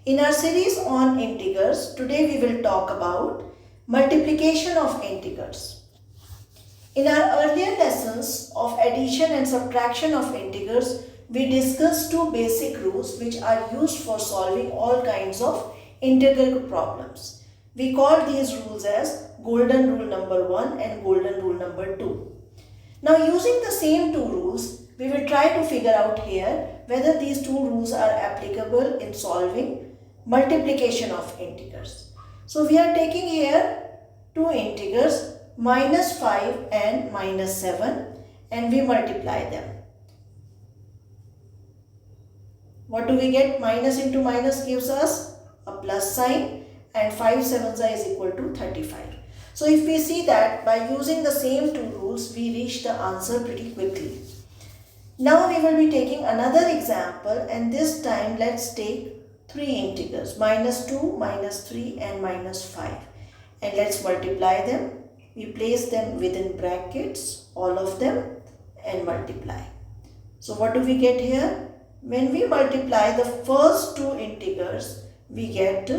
In our series on integers, today we will talk about multiplication of integers. In our earlier lessons of addition and subtraction of integers, we discussed two basic rules which are used for solving all kinds of integral problems. We call these rules as golden rule number 1 and golden rule number 2. Now using the same two rules, we will try to figure out here whether these two rules are applicable in solving multiplication of integers. So we are taking here two integers -5 and -7 and we multiply them. What do we get? Minus into minus gives us a plus sign and 5 sevens is equal to 35. So if we see that by using the same two rules, we reach the answer pretty quickly. Now we will be taking another example, and this time let's take three integers -2, -3 and -5, and let's multiply them. We place them within brackets, all of them, and multiply. So what do we get here? When we multiply the first two integers, we get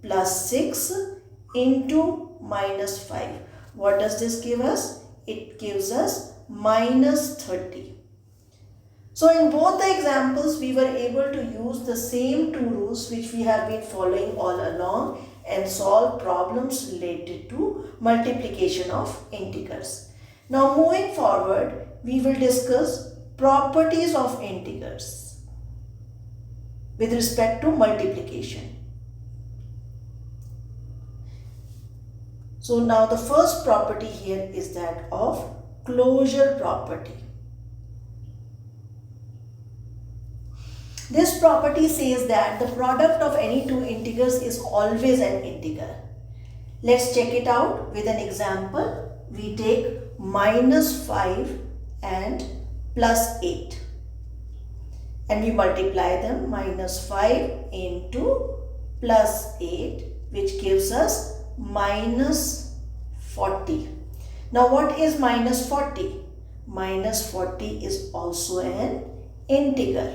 +6 into -5. What does this give us? It gives us -30. So in both the examples, we were able to use the same two rules which we have been following all along and solve problems related to multiplication of integers. Now moving forward, we will discuss properties of integers with respect to multiplication. So now the first property here is that of closure property. This property says that the product of any two integers is always an integer. Let's check it out with an example. We take -5 and +8 and we multiply them. -5 into +8, which gives us -40. Now what is -40? -40 is also an integer.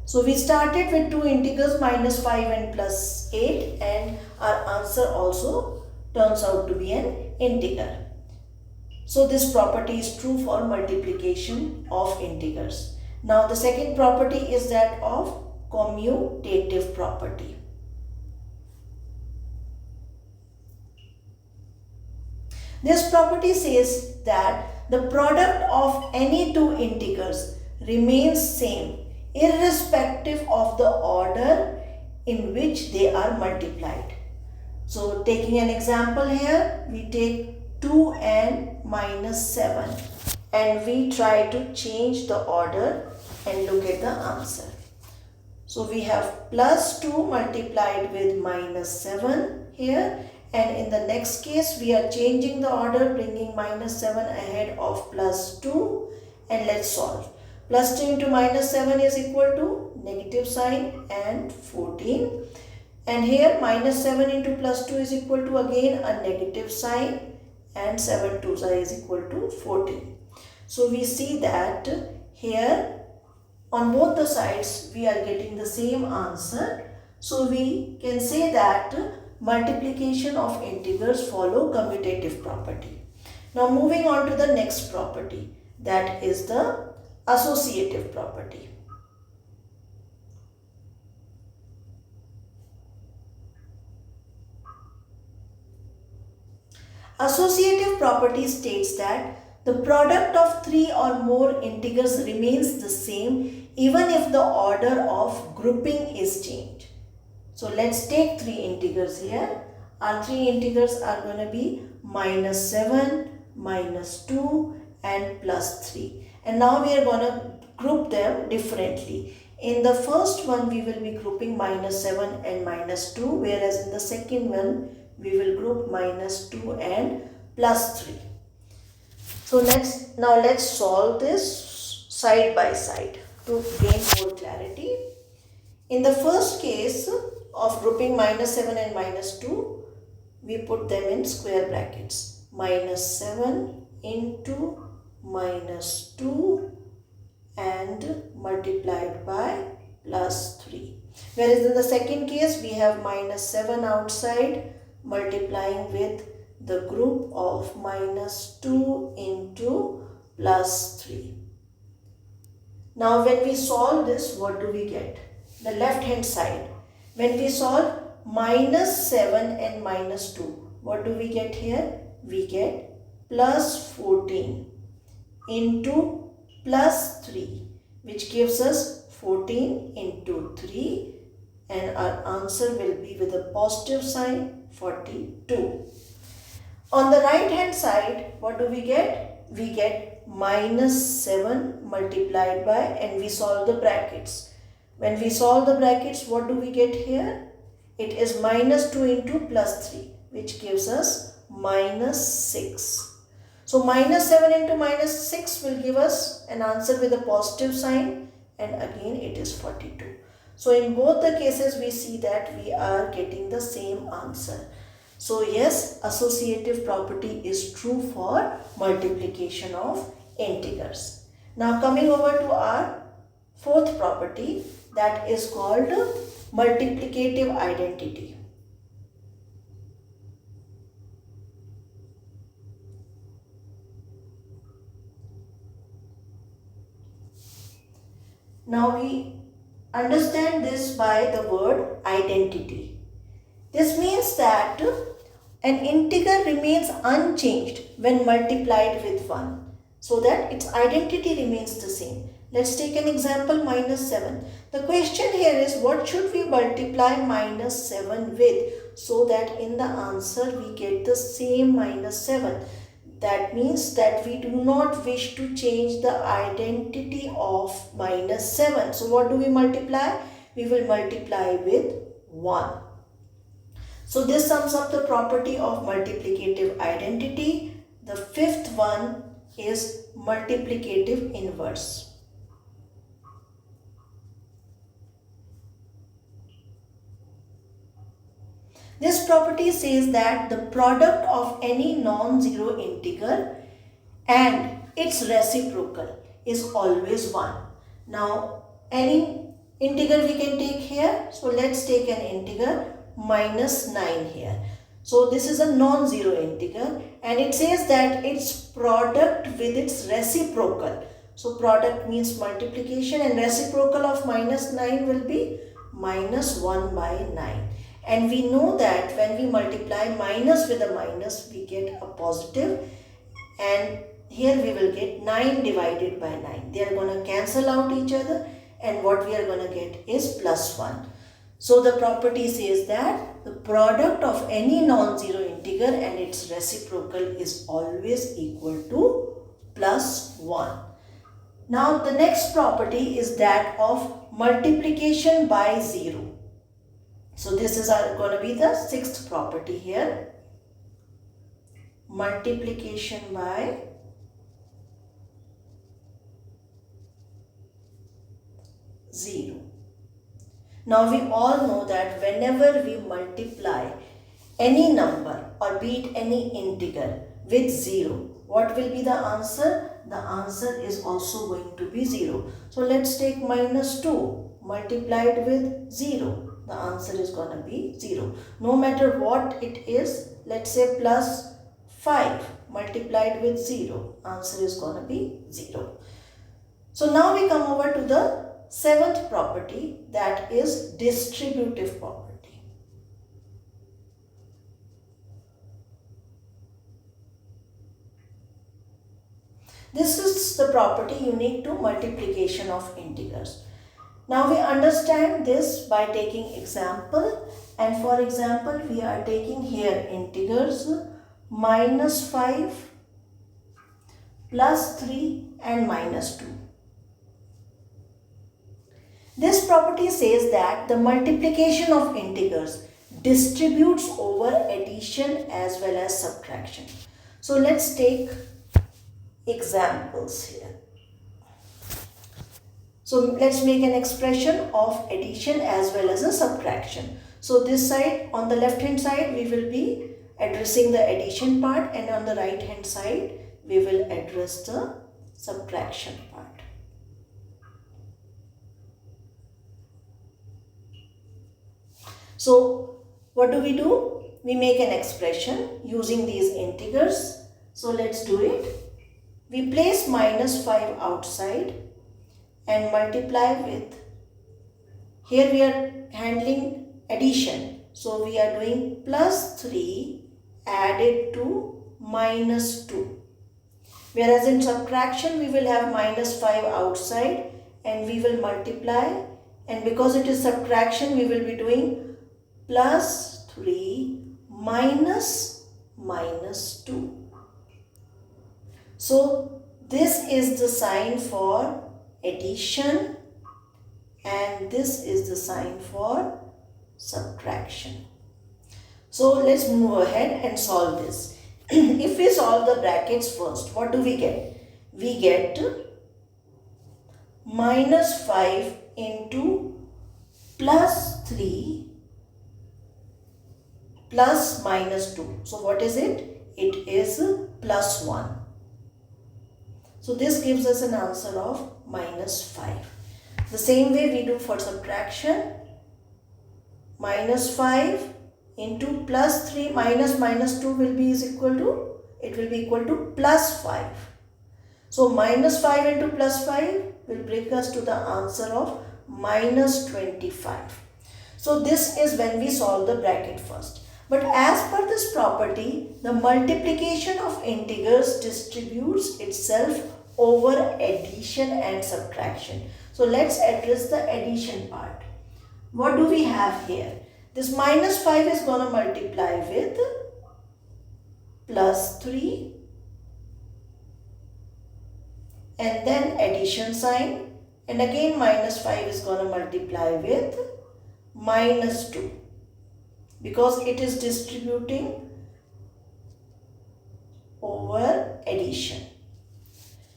So we started with two integers -5 and +8, and our answer also turns out to be an integer. So this property is true for multiplication of integers. Now the second property is that of commutative property. This property says that the product of any two integers remains same irrespective of the order in which they are multiplied. So taking an example here, we take 2 and -7 and we try to change the order and look at the answer. So we have +2 multiplied with -7 here, and in the next case we are changing the order, bringing -7 ahead of +2, and let's solve. +2 into -7 is equal to negative sign and 14, and here -7 into +2 is equal to again a negative sign and 7 2s is equal to 14. So we see that here on both the sides we are getting the same answer. So we can say that multiplication of integers follow commutative property. Now moving on to the next property, that is the associative property. Associative property states that the product of three or more integers remains the same even if the order of grouping is changed. So let's take three integers here. Our three integers are going to be -7, -2 and +3. And now we are going to group them differently. In the first one we will be grouping -7 and -2, whereas in the second one we will group -2 and +3. So let's solve this side by side to gain more clarity. In the first case of grouping -7 and -2, we put them in square brackets. -7 into -2 and multiplied by +3. Whereas in the second case, we have minus 7 outside multiplying with the group of minus 2 into plus 3. Now when we solve this, what do we get? The left hand side. When we solve minus 7 and minus 2, what do we get here? We get plus 14 into plus 3, which gives us 14 into 3, and our answer will be with a positive sign, 42. On the right hand side, what do we get? We get minus 7 multiplied by, and we solve the brackets. When we solve the brackets, what do we get here? It is minus 2 into plus 3, which gives us minus 6. So minus 7 into minus 6 will give us an answer with a positive sign, and again it is 42. So in both the cases we see that we are getting the same answer. So yes, associative property is true for multiplication of integers. Now coming over to our fourth property, that is called multiplicative identity. Now we understand this by the word identity. This means that an integer remains unchanged when multiplied with 1, so that its identity remains the same. Let's take an example, minus 7. The question here is, what should we multiply minus 7 with so that in the answer we get the same minus 7? That means that we do not wish to change the identity of minus 7. So what do we multiply? We will multiply with 1. So this sums up the property of multiplicative identity. The fifth one is multiplicative inverse. This property says that the product of any non-zero integer and its reciprocal is always 1. Now any integer we can take here. So let's take an integer minus 9 here. So this is a non-zero integer, and it says that its product with its reciprocal. So product means multiplication, and reciprocal of minus 9 will be minus 1 by 9. And we know that when we multiply minus with a minus, we get a positive, and here we will get 9 divided by 9. They are going to cancel out each other, and what we are going to get is plus 1. So the property says that the product of any non-zero integer and its reciprocal is always equal to plus 1. Now the next property is that of multiplication by 0. So this is going to be the sixth property here. Multiplication by 0. Now we all know that whenever we multiply any number, or be it any integer, with 0, what will be the answer? The answer is also going to be 0. So let's take minus 2 multiplied with 0. The answer is going to be 0. No matter what it is, let's say plus 5 multiplied with 0, answer is going to be 0. So now we come over to the seventh property, that is distributive property. This is the property unique to multiplication of integers. Now we understand this by taking example, and for example we are taking here integers minus 5, plus 3 and minus 2. This property says that the multiplication of integers distributes over addition as well as subtraction. So let's take examples here. So let's make an expression of addition as well as a subtraction. So this side, on the left hand side, we will be addressing the addition part, and on the right hand side, we will address the subtraction part. So what do? We make an expression using these integers. So let's do it. We place minus 5 outside and multiply with, here we are handling addition. So we are doing plus 3 added to minus 2. Whereas in subtraction we will have minus 5 outside and we will multiply, and because it is subtraction we will be doing plus 3 minus minus 2. So this is the sign for addition and this is the sign for subtraction. So let's move ahead and solve this. If we solve the brackets first, what do we get? We get minus 5 into plus 3 plus minus 2. So what is it? It is plus 1. So this gives us an answer of minus 5. The same way we do for subtraction. Minus 5 into plus 3 minus minus 2 will be equal to plus 5. So minus 5 into plus 5 will bring us to the answer of minus 25. So this is when we solve the bracket first. But as per this property, the multiplication of integers distributes itself over addition and subtraction. So let's address the addition part. What do we have here? This minus 5 is going to multiply with plus 3 and then addition sign, and again minus 5 is going to multiply with minus 2 because it is distributing over addition.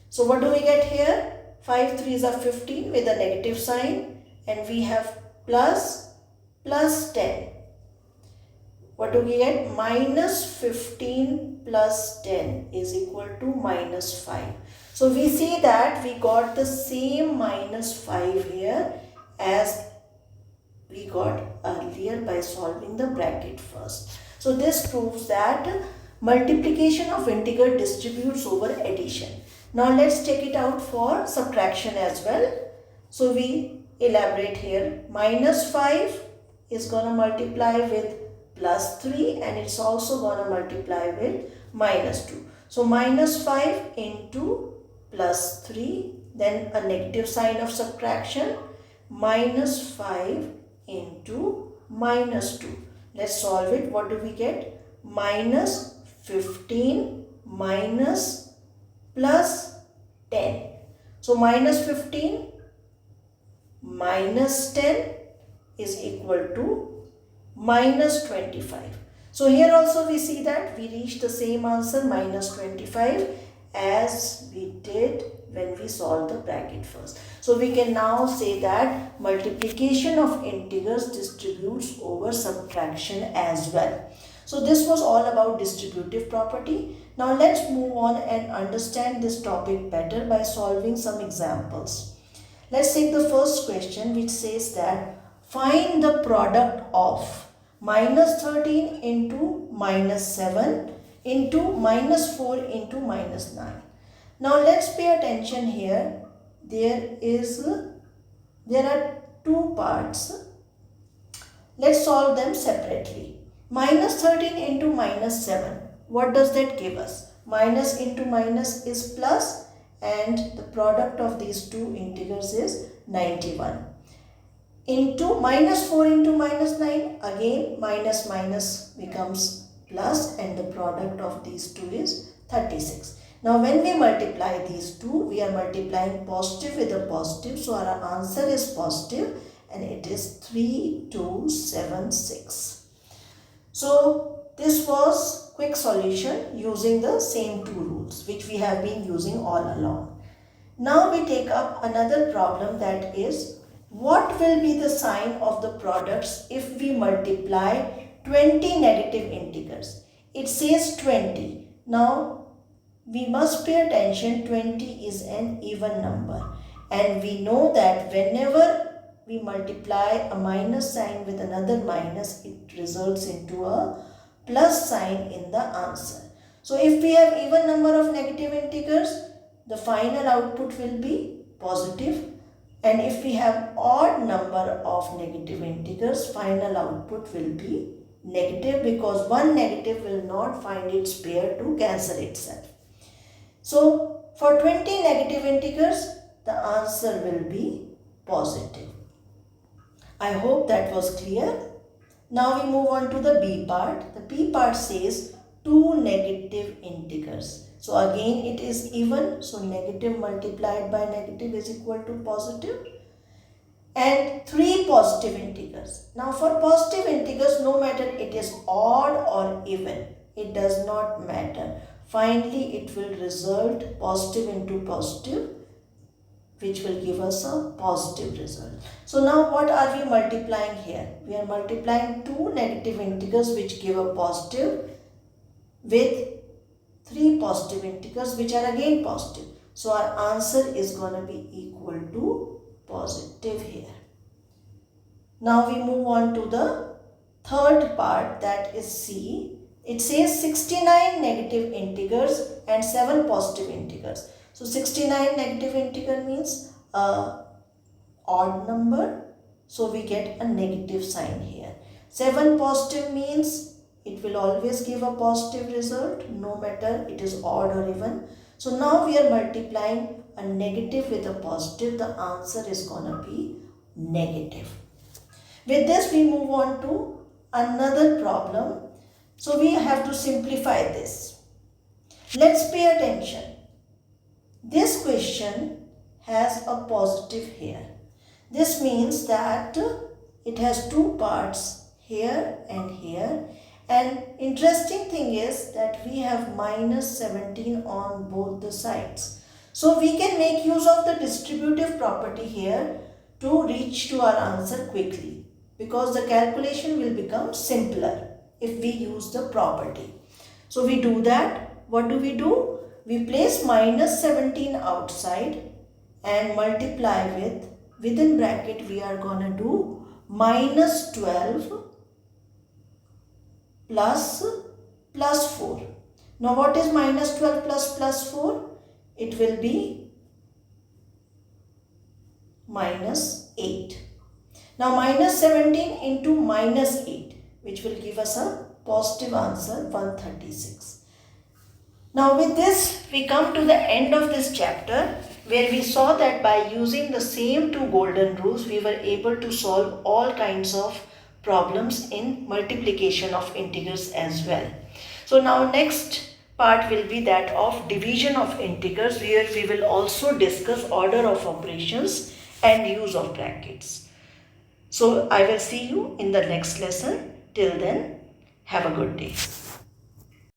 So what do we get here? 5 3s are 15 with a negative sign, and we have plus 10. What do we get? Minus 15 plus 10 is equal to minus 5. So we see that we got the same minus 5 here as we got earlier by solving the bracket first. So this proves that multiplication of integer distributes over addition. Now let's take it out for subtraction as well. So we elaborate here. Minus 5 is going to multiply with plus 3 and it's also going to multiply with minus 2. So minus 5 into plus 3, then a negative sign of subtraction, minus 5 into minus 2. Let's solve it. What do we get? Minus 15 minus plus 10. So minus 15 minus 10 is equal to minus 25. So here also we see that we reached the same answer, minus 25, as we did when we solved the bracket first. So we can now say that multiplication of integers distributes over subtraction as well. So this was all about distributive property. Now let's move on and understand this topic better by solving some examples. Let's take the first question, which says that find the product of minus 13 into minus 7 into minus 4 into minus 9. Now let's pay attention here. There are two parts. Let's solve them separately. Minus 13 into minus 7. What does that give us? Minus into minus is plus, and the product of these two integers is 91. Into minus 4 into minus 9, again minus minus becomes plus, and the product of these two is 36. Now when we multiply these two, we are multiplying positive with a positive, so our answer is positive and it is 3276. So this was quick solution using the same two rules which we have been using all along. Now we take up another problem, that is, what will be the sign of the products if we multiply 20 negative integers? It says 20. Now we must pay attention, 20 is an even number, and we know that whenever we multiply a minus sign with another minus, it results into a plus sign in the answer. So if we have even number of negative integers, the final output will be positive. And if we have odd number of negative integers, final output will be negative, because one negative will not find its pair to cancel itself. So for 20 negative integers, the answer will be positive. I hope that was clear. Now we move on to the B part. The B part says 2 negative integers. So again it is even. So negative multiplied by negative is equal to positive. And 3 positive integers. Now for positive integers, no matter it is odd or even, it does not matter. Finally it will result positive into positive, which will give us a positive result. So now what are we multiplying here? We are multiplying 2 negative integers which give a positive with 3 positive integers which are again positive. So our answer is going to be equal to positive here. Now we move on to the third part, that is C. It says 69 negative integers and 7 positive integers. So 69 negative integer means a odd number, so we get a negative sign here. 7 positive means it will always give a positive result no matter it is odd or even. So now we are multiplying a negative with a positive. The answer is gonna be negative. With this we move on to another problem. So we have to simplify this. Let's pay attention. This question has a positive here. This means that it has 2 parts, here and here. And interesting thing is that we have minus 17 on both the sides. So we can make use of the distributive property here to reach to our answer quickly, because the calculation will become simpler if we use the property. So we do that. What do? We place minus 17 outside and multiply with, within bracket we are gonna do minus 12 plus 4. Now what is minus 12 plus 4? It will be minus 8. Now minus 17 into minus 8, which will give us a positive answer 136. Now with this we come to the end of this chapter, where we saw that by using the same 2 golden rules we were able to solve all kinds of problems in multiplication of integers as well. So now next part will be that of division of integers, where we will also discuss order of operations and use of brackets. So I will see you in the next lesson. Till then, have a good day.